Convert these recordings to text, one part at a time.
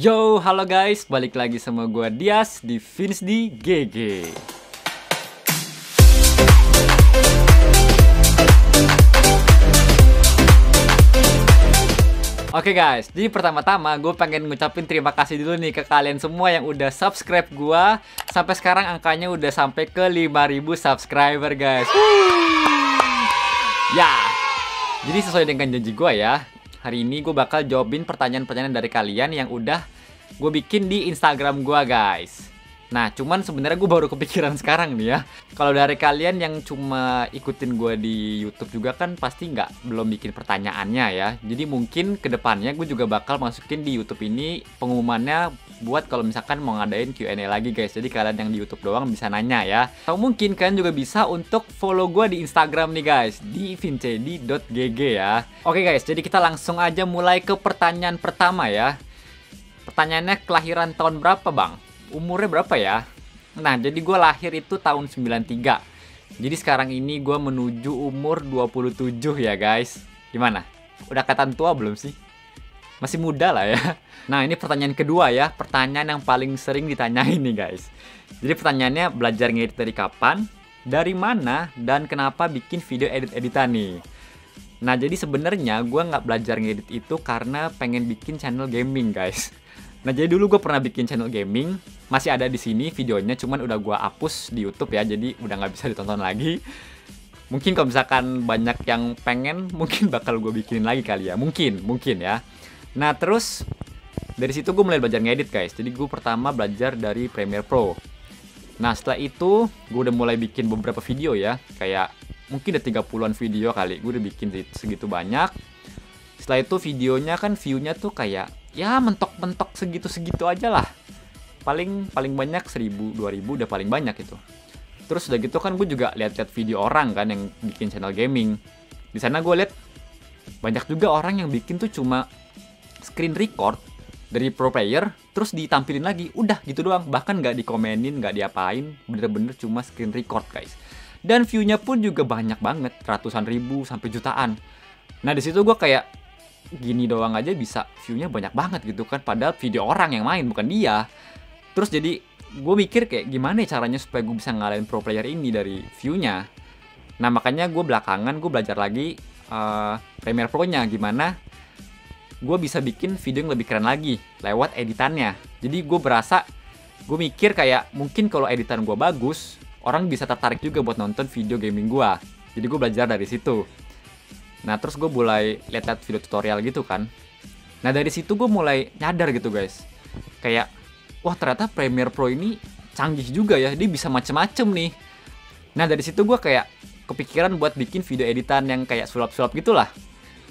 Yo, halo guys, balik lagi sama gua Dias di Vinsdi GG. Oke guys, jadi pertama-tama gue pengen ngucapin terima kasih dulu nih ke kalian semua yang udah subscribe gua. Sampai sekarang angkanya udah sampai ke 5.000 subscriber guys. Ya, jadi sesuai dengan janji gua ya, hari ini gue bakal jawabin pertanyaan-pertanyaan dari kalian yang udah gue bikin di Instagram gue guys. Nah cuman sebenarnya gue baru kepikiran sekarang nih ya. Kalau dari kalian yang cuma ikutin gue di YouTube juga kan pasti belum bikin pertanyaannya ya. Jadi mungkin kedepannya gue juga bakal masukin di YouTube ini pengumumannya buat kalau misalkan mau ngadain Q&A lagi guys. Jadi kalian yang di YouTube doang bisa nanya ya. Atau mungkin kalian juga bisa untuk follow gue di Instagram nih guys, di vincedi.gg ya. Oke guys, jadi kita langsung aja mulai ke pertanyaan pertama ya. Pertanyaannya, kelahiran tahun berapa bang? Umurnya berapa ya? Nah, jadi gue lahir itu tahun 93. Jadi sekarang ini gue menuju umur 27 ya guys. Gimana? Udah kelihatan tua belum sih? Masih muda lah ya. Nah, ini pertanyaan kedua ya. Pertanyaan yang paling sering ditanyain nih guys. Jadi pertanyaannya, belajar ngedit dari kapan? Dari mana? Dan kenapa bikin video edit-editan nih? Nah, jadi sebenarnya gue nggak belajar ngedit itu karena pengen bikin channel gaming guys. Nah, jadi dulu gue pernah bikin channel gaming, masih ada di sini videonya, cuman udah gue hapus di YouTube ya, jadi udah nggak bisa ditonton lagi. Mungkin kalau misalkan banyak yang pengen, mungkin bakal gue bikinin lagi kali ya, mungkin ya. Nah, terus dari situ gue mulai belajar ngedit guys. Jadi gue pertama belajar dari Premiere Pro. Nah, setelah itu gue udah mulai bikin beberapa video ya, kayak mungkin ada 30-an video kali, gue udah bikin segitu banyak. Setelah itu videonya kan view-nya tuh kayak ya mentok-mentok segitu-segitu aja lah. Paling banyak 1.000, 2.000 udah paling banyak itu. Terus udah gitu kan gue juga lihat-lihat video orang kan yang bikin channel gaming. Di sana gue lihat banyak juga orang yang bikin tuh cuma screen record dari pro player terus ditampilin lagi, udah gitu doang, bahkan nggak dikomenin, nggak diapain, bener-bener cuma screen record guys. Dan view-nya pun juga banyak banget, ratusan ribu sampai jutaan. Nah di situ gue kayak gini doang aja bisa view-nya banyak banget gitu kan, padahal video orang yang main bukan dia. Terus jadi gue mikir kayak gimana ya caranya supaya gue bisa ngalahin pro player ini dari view-nya. Nah makanya gue belakangan gue belajar lagi Premiere Pro-nya, gimana gue bisa bikin video yang lebih keren lagi lewat editannya. Jadi gue mikir kayak mungkin kalau editan gue bagus, orang bisa tertarik juga buat nonton video gaming gue. Jadi gue belajar dari situ. Nah terus gue mulai lihat-lihat video tutorial gitu kan. Nah dari situ gue mulai nyadar gitu guys, kayak wah ternyata Premiere Pro ini canggih juga ya, dia bisa macem-macem nih. Nah dari situ gue kayak kepikiran buat bikin video editan yang kayak sulap-sulap gitulah.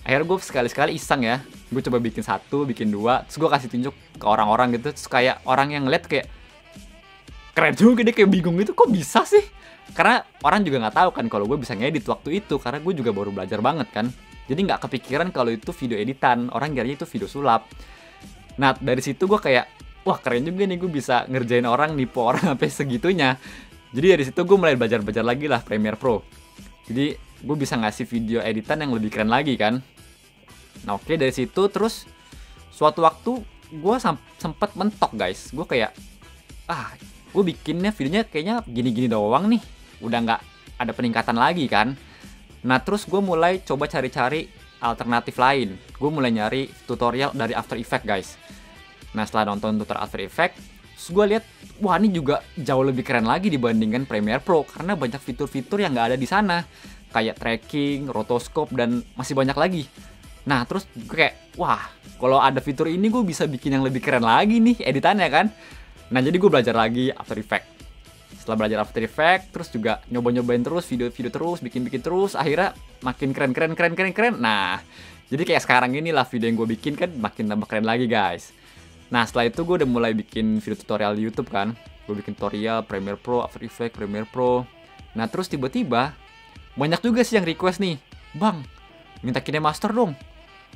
Akhirnya gue sekali-sekali iseng ya, gue coba bikin 1, bikin 2, terus gue kasih tunjuk ke orang-orang gitu. Terus kayak orang yang ngeliat kayak keren juga, dia kayak bingung gitu, kok bisa sih? Karena orang juga nggak tahu kan kalau gue bisa ngedit waktu itu, karena gue juga baru belajar banget kan. Jadi nggak kepikiran kalau itu video editan, orang kiranya itu video sulap. Nah dari situ gue kayak wah keren juga nih, gue bisa ngerjain orang, nipu orang sampai segitunya. Jadi dari situ gue mulai belajar lagi lah Premiere Pro. Jadi gue bisa ngasih video editan yang lebih keren lagi kan. Nah oke, dari situ terus suatu waktu gue sempet mentok guys. Gue kayak gue bikinnya videonya kayaknya gini-gini doang nih, udah nggak ada peningkatan lagi kan. Nah terus gue mulai coba cari-cari alternatif lain. Gue mulai nyari tutorial dari After Effects guys. Nah setelah nonton tutorial After Effects, terus gue lihat wah ini juga jauh lebih keren lagi dibandingkan Premiere Pro, karena banyak fitur-fitur yang nggak ada di sana, kayak tracking, rotoscope, dan masih banyak lagi. Nah terus gue kayak wah kalau ada fitur ini gue bisa bikin yang lebih keren lagi nih editannya kan. Nah jadi gue belajar lagi After Effects. Setelah belajar After Effects, terus juga nyoba-nyobain terus video-video terus, bikin-bikin terus, akhirnya makin keren. Nah jadi kayak sekarang inilah video yang gue bikin kan makin tambah keren lagi guys. Nah setelah itu gue udah mulai bikin video tutorial di YouTube kan. Gue bikin tutorial Premiere Pro, After Effects, Premiere Pro. Nah terus tiba-tiba banyak juga sih yang request nih, bang minta KineMaster dong,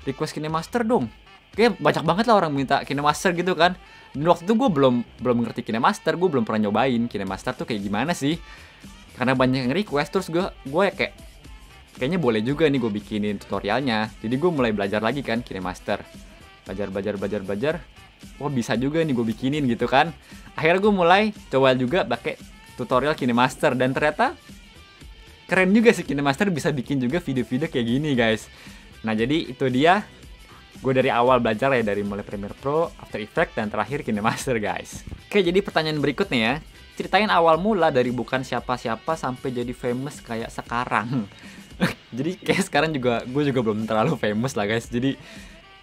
request KineMaster dong. Kayak banyak banget lah orang minta KineMaster gitu kan. Dan waktu itu gue belum ngerti KineMaster, gue belum pernah nyobain KineMaster tuh kayak gimana sih. Karena banyak yang request, terus gue kayak kayaknya boleh juga nih gue bikinin tutorialnya. Jadi gue mulai belajar lagi kan KineMaster. Belajar. wah bisa juga nih gue bikinin gitu kan. Akhirnya gue mulai coba juga pakai tutorial KineMaster, dan ternyata keren juga sih KineMaster bisa bikin juga video-video kayak gini guys. Nah jadi itu dia, gue dari awal belajar ya, dari mulai Premiere Pro, After Effects, dan terakhir KineMaster guys. Oke, jadi pertanyaan berikutnya ya, ceritain awal mula dari bukan siapa-siapa sampai jadi famous kayak sekarang. Jadi kayak sekarang juga gue juga belum terlalu famous lah guys. Jadi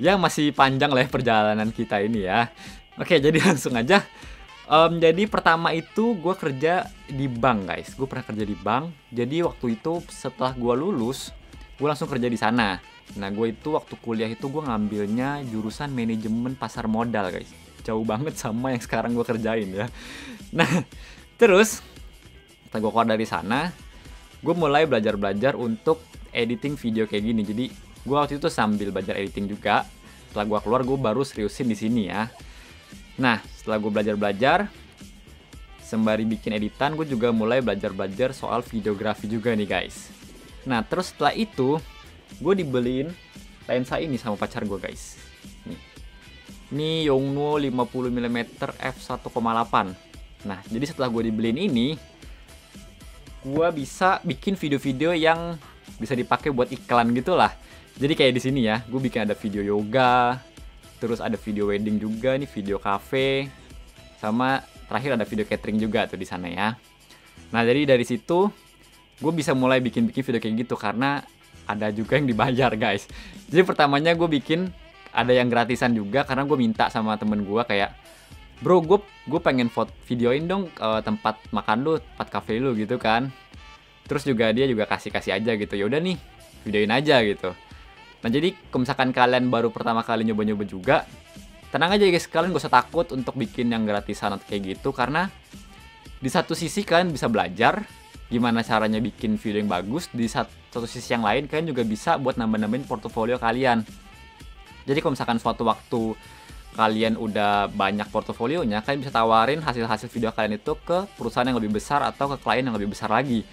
ya masih panjang lah ya perjalanan kita ini ya. Oke, jadi langsung aja. Jadi pertama itu gue kerja di bank guys. Gue pernah kerja di bank. Jadi waktu itu setelah gue lulus, gue langsung kerja di sana. Nah gue itu waktu kuliah itu gue ngambilnya jurusan manajemen pasar modal guys. Jauh banget sama yang sekarang gue kerjain ya. Nah terus setelah gue keluar dari sana, gue mulai belajar untuk editing video kayak gini. Jadi gue waktu itu sambil belajar editing juga. Setelah gue keluar, gue baru seriusin di sini ya. Nah setelah gue belajar sembari bikin editan, gue juga mulai belajar soal videografi juga nih guys. Nah terus setelah itu gue dibeliin lensa ini sama pacar gue guys. Ini Yongnuo 50mm f1.8. Nah jadi setelah gue dibeliin ini, gue bisa bikin video-video yang bisa dipakai buat iklan gitulah. Jadi kayak di sini ya, gue bikin ada video yoga, terus ada video wedding juga nih, video cafe, sama terakhir ada video catering juga tuh di sana ya. Nah jadi dari situ gue bisa mulai bikin video kayak gitu karena ada juga yang dibayar guys. Jadi pertamanya gue bikin ada yang gratisan juga karena gue minta sama temen gue kayak, bro gue pengen videoin dong tempat makan lu, tempat cafe lu gitu kan. Terus juga dia juga kasih aja gitu, ya udah nih videoin aja gitu. Nah jadi kalau misalkan kalian baru pertama kali nyoba juga, tenang aja guys, kalian gak usah takut untuk bikin yang gratisan atau kayak gitu, karena di satu sisi kalian bisa belajar gimana caranya bikin video yang bagus, di satu sisi yang lain kalian juga bisa buat nambah-nambahin portofolio kalian. Jadi kalau misalkan suatu waktu kalian udah banyak portofolionya, kalian bisa tawarin hasil-hasil video kalian itu ke perusahaan yang lebih besar atau ke klien yang lebih besar lagi.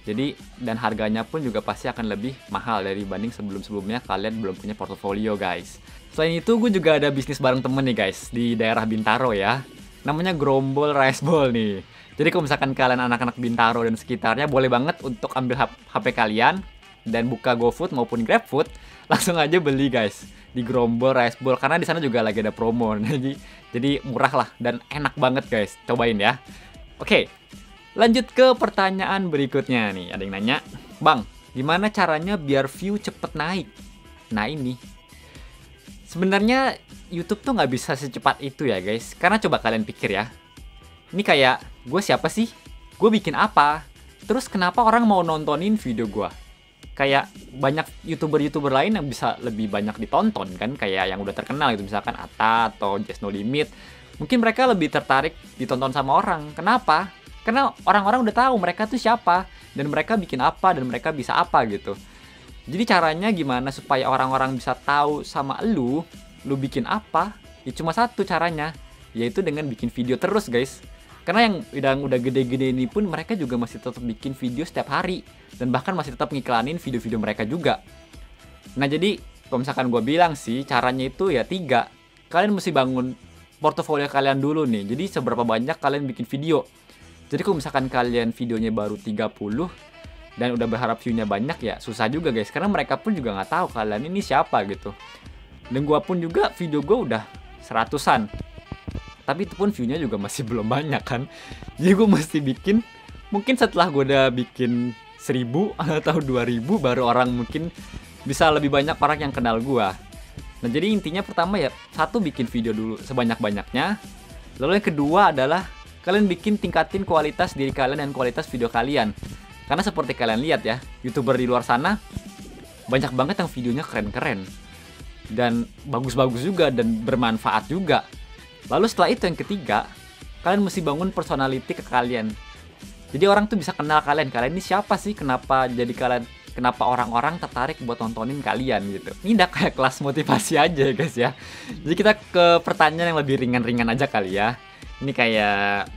Jadi dan harganya pun juga pasti akan lebih mahal dibanding sebelum-sebelumnya kalian belum punya portofolio guys. Selain itu gue juga ada bisnis bareng temen nih guys di daerah Bintaro ya. Namanya Grombol Rice Bowl nih. Jadi kalau misalkan kalian anak-anak Bintaro dan sekitarnya, boleh banget untuk ambil HP kalian dan buka GoFood maupun GrabFood, langsung aja beli guys di Grombol Rice Bowl karena di sana juga lagi ada promo. Jadi murah lah dan enak banget guys. Cobain ya. Oke. Lanjut ke pertanyaan berikutnya nih. Ada yang nanya, "Bang, gimana caranya biar view cepet naik?" Nah ini sebenarnya YouTube tuh nggak bisa secepat itu ya guys. Karena coba kalian pikir ya, ini kayak gue siapa sih? Gue bikin apa? Terus kenapa orang mau nontonin video gue? Kayak banyak YouTuber lain yang bisa lebih banyak ditonton kan, kayak yang udah terkenal gitu, misalkan Atta atau Just No Limit. Mungkin mereka lebih tertarik ditonton sama orang. Kenapa? Karena orang-orang udah tahu mereka tuh siapa, dan mereka bikin apa, dan mereka bisa apa gitu. Jadi caranya gimana supaya orang-orang bisa tahu sama lu bikin apa? Ya cuma satu caranya, yaitu dengan bikin video terus guys. Karena yang udah gede-gede ini pun mereka juga masih tetap bikin video setiap hari, dan bahkan masih tetap ngiklanin video-video mereka juga. Nah jadi kalau misalkan gue bilang sih caranya itu ya 3. Kalian mesti bangun portofolio kalian dulu nih. Jadi seberapa banyak kalian bikin video. Jadi kalau misalkan kalian videonya baru 30 dan udah berharap view-nya banyak, ya susah juga guys. Karena mereka pun juga nggak tahu kalian ini siapa gitu. Dan gue pun juga video gue udah 100-an. Tapi itu pun view-nya juga masih belum banyak kan. Jadi gue mesti bikin, mungkin setelah gue udah bikin 1000 atau 2000 baru orang mungkin bisa lebih banyak orang yang kenal gue. Nah jadi intinya pertama ya, satu bikin video dulu sebanyak-banyaknya. Lalu yang kedua adalah kalian tingkatin kualitas diri kalian dan kualitas video kalian. Karena seperti kalian lihat ya, YouTuber di luar sana banyak banget yang videonya keren-keren dan bagus-bagus juga dan bermanfaat juga. Lalu setelah itu yang ketiga, kalian mesti bangun personality ke kalian. Jadi orang tuh bisa kenal kalian ini siapa sih, kenapa orang-orang tertarik buat nontonin kalian gitu. Ini udah kayak kelas motivasi aja ya guys ya. Jadi kita ke pertanyaan yang lebih ringan-ringan aja kali ya. Ini kayak,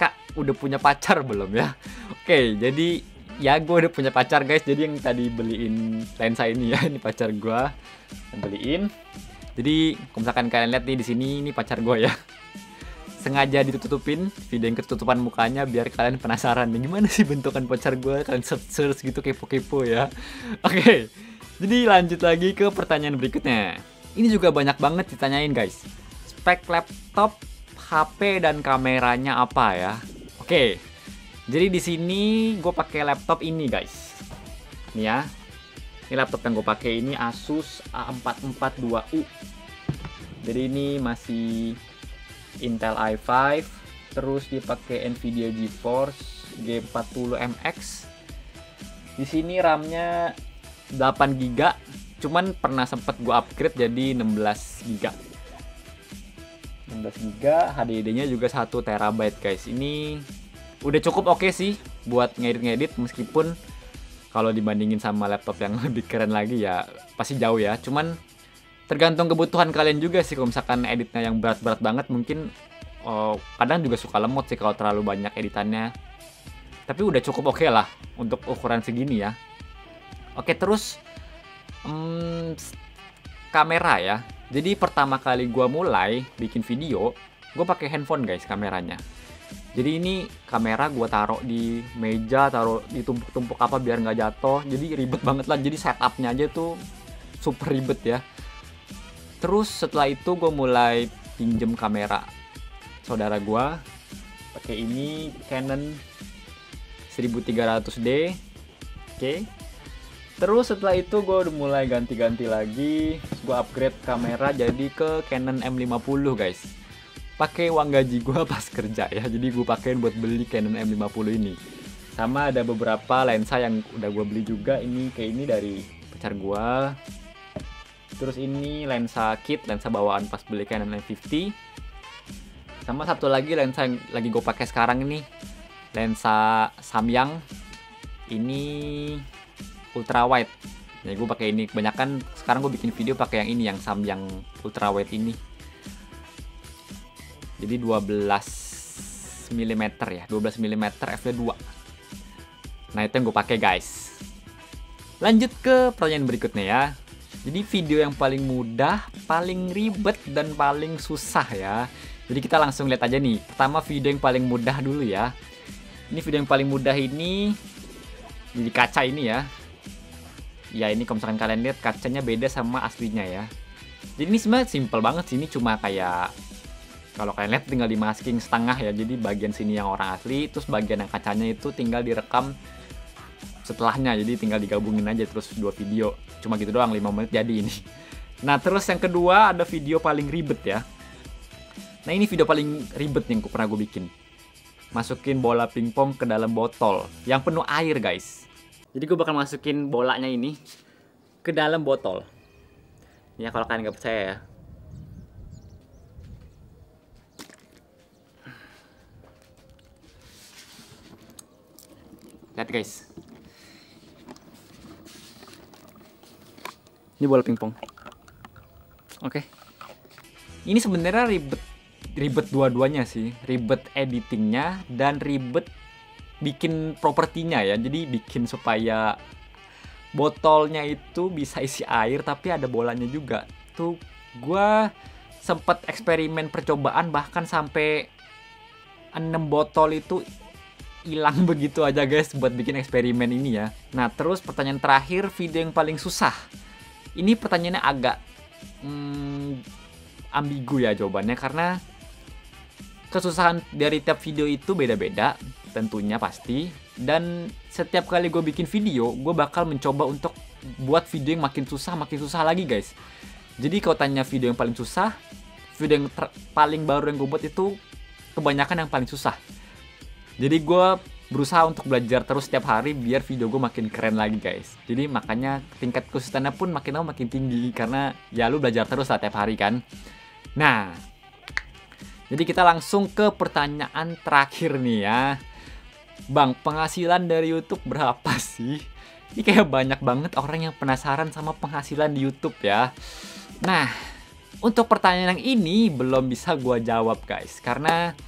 "Kak, udah punya pacar belum ya?" Oke, jadi ya gue udah punya pacar guys. Jadi yang tadi beliin lensa ini ya, ini pacar gue yang beliin. Jadi kalau misalkan kalian lihat nih di sini, ini pacar gue ya. Sengaja ditutupin video yang ketutupan mukanya biar kalian penasaran nih gimana sih bentukan pacar gue, kalian search gitu kepo-kepo ya. Oke, jadi lanjut lagi ke pertanyaan berikutnya. Ini juga banyak banget ditanyain guys. Spek laptop, HP dan kameranya apa ya? Oke, jadi di sini gue pakai laptop ini guys. Nih ya, ini laptop yang gue pakai ini Asus A442U. Jadi ini masih Intel i5, terus dipakai Nvidia GeForce G40MX. Di sini RAM-nya 8 GB, cuman pernah sempet gue upgrade jadi 16 GB. 16 GB, HDD-nya juga 1 TB guys. Ini udah cukup oke sih buat ngedit-ngedit, meskipun kalau dibandingin sama laptop yang lebih keren lagi ya pasti jauh ya. Cuman tergantung kebutuhan kalian juga sih. Kalau misalkan editnya yang berat-berat banget mungkin kadang juga suka lemot sih kalau terlalu banyak editannya. Tapi udah cukup oke lah untuk ukuran segini ya. Oke, terus kamera ya. Jadi pertama kali gua mulai bikin video, gue pakai handphone guys kameranya. Jadi ini kamera gue taruh di meja, taruh di tumpuk-tumpuk apa biar nggak jatuh. Jadi ribet banget lah. Jadi setupnya aja tuh super ribet ya. Terus setelah itu gue mulai pinjem kamera saudara gue. Pakai ini Canon 1300D. Oke. Terus setelah itu gue udah mulai ganti-ganti lagi. Gue upgrade kamera jadi ke Canon M50 guys. Pakai uang gaji gue pas kerja ya. Jadi gue pakein buat beli Canon M50 ini. Sama ada beberapa lensa yang udah gue beli juga. Ini kayak ini dari pacar gue. Terus ini lensa kit, lensa bawaan pas beli Canon M50. Sama satu lagi lensa yang lagi gue pakai sekarang ini, lensa Samyang. Ini ultra wide. Ya gue pakai ini kebanyakan sekarang gue bikin video pakai yang ini, yang Samyang ultra wide ini. Jadi 12 mm ya, 12 mm f2. Nah, itu yang gue pakai guys. Lanjut ke pertanyaan berikutnya ya. Jadi video yang paling mudah, paling ribet dan paling susah ya. Jadi kita langsung lihat aja nih. Pertama video yang paling mudah dulu ya. Ini video yang paling mudah ini jadi kaca ini ya. Ya ini kalau misalkan kalian lihat kacanya beda sama aslinya ya. Jadi ini sebenarnya simple banget sih. Ini cuma kayak kalau kalian lihat tinggal di masking setengah ya. Jadi bagian sini yang orang asli, terus bagian yang kacanya itu tinggal direkam setelahnya. Jadi tinggal digabungin aja terus dua video. Cuma gitu doang, 5 menit jadi ini. Nah terus yang kedua ada video paling ribet ya. Nah ini video paling ribet yang pernah gue bikin. Masukin bola pingpong ke dalam botol yang penuh air guys. Jadi gue bakal masukin bolanya ini ke dalam botol. Ya kalau kalian nggak percaya ya. Lihat guys. Ini bola pingpong. Oke. Ini sebenarnya ribet dua-duanya sih. Ribet editingnya dan ribet bikin propertinya ya. Jadi bikin supaya botolnya itu bisa isi air tapi ada bolanya juga. Tuh gua sempet eksperimen percobaan bahkan sampai 6 botol itu hilang begitu aja guys buat bikin eksperimen ini ya. Nah terus pertanyaan terakhir, video yang paling susah. Ini pertanyaannya agak ambigu ya jawabannya, karena kesusahan dari tiap video itu beda-beda tentunya pasti. Dan setiap kali gue bikin video, gue bakal mencoba untuk buat video yang makin susah lagi guys. Jadi kalau tanya video yang paling susah, video yang paling baru yang gue buat itu kebanyakan yang paling susah. Jadi gue berusaha untuk belajar terus setiap hari biar video gue makin keren lagi guys. Jadi makanya tingkat kesusahannya pun makin lama makin tinggi, karena ya lu belajar terus lah tiap hari kan. Nah, jadi kita langsung ke pertanyaan terakhir nih ya. Bang, penghasilan dari YouTube berapa sih? Ini kayak banyak banget orang yang penasaran sama penghasilan di YouTube ya. Nah, untuk pertanyaan yang ini belum bisa gue jawab guys, karena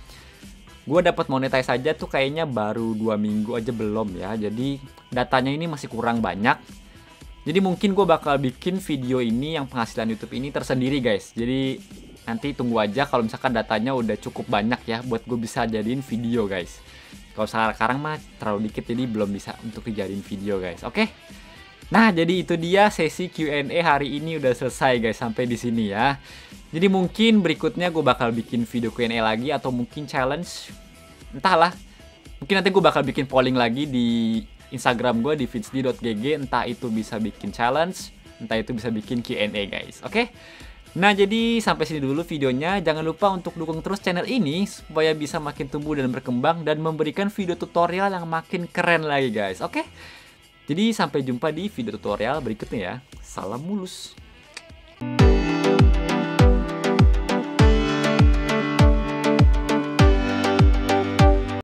gue dapat monetize aja tuh kayaknya baru 2 minggu aja belum ya. Jadi datanya ini masih kurang banyak. Jadi mungkin gue bakal bikin video ini yang penghasilan YouTube ini tersendiri guys. Jadi nanti tunggu aja kalau misalkan datanya udah cukup banyak ya buat gue bisa jadiin video guys. Kalau sekarang mah terlalu dikit jadi belum bisa untuk dijadiin video guys. Oke. Nah, jadi itu dia sesi Q&A hari ini udah selesai guys sampai di sini ya. Jadi mungkin berikutnya gue bakal bikin video Q&A lagi atau mungkin challenge. Entahlah. Mungkin nanti gue bakal bikin polling lagi di Instagram gue di fitzdi.gg, entah itu bisa bikin challenge, entah itu bisa bikin Q&A guys. Oke? Nah, jadi sampai sini dulu videonya. Jangan lupa untuk dukung terus channel ini supaya bisa makin tumbuh dan berkembang dan memberikan video tutorial yang makin keren lagi guys. Oke? Jadi sampai jumpa di video tutorial berikutnya ya. Salam mulus.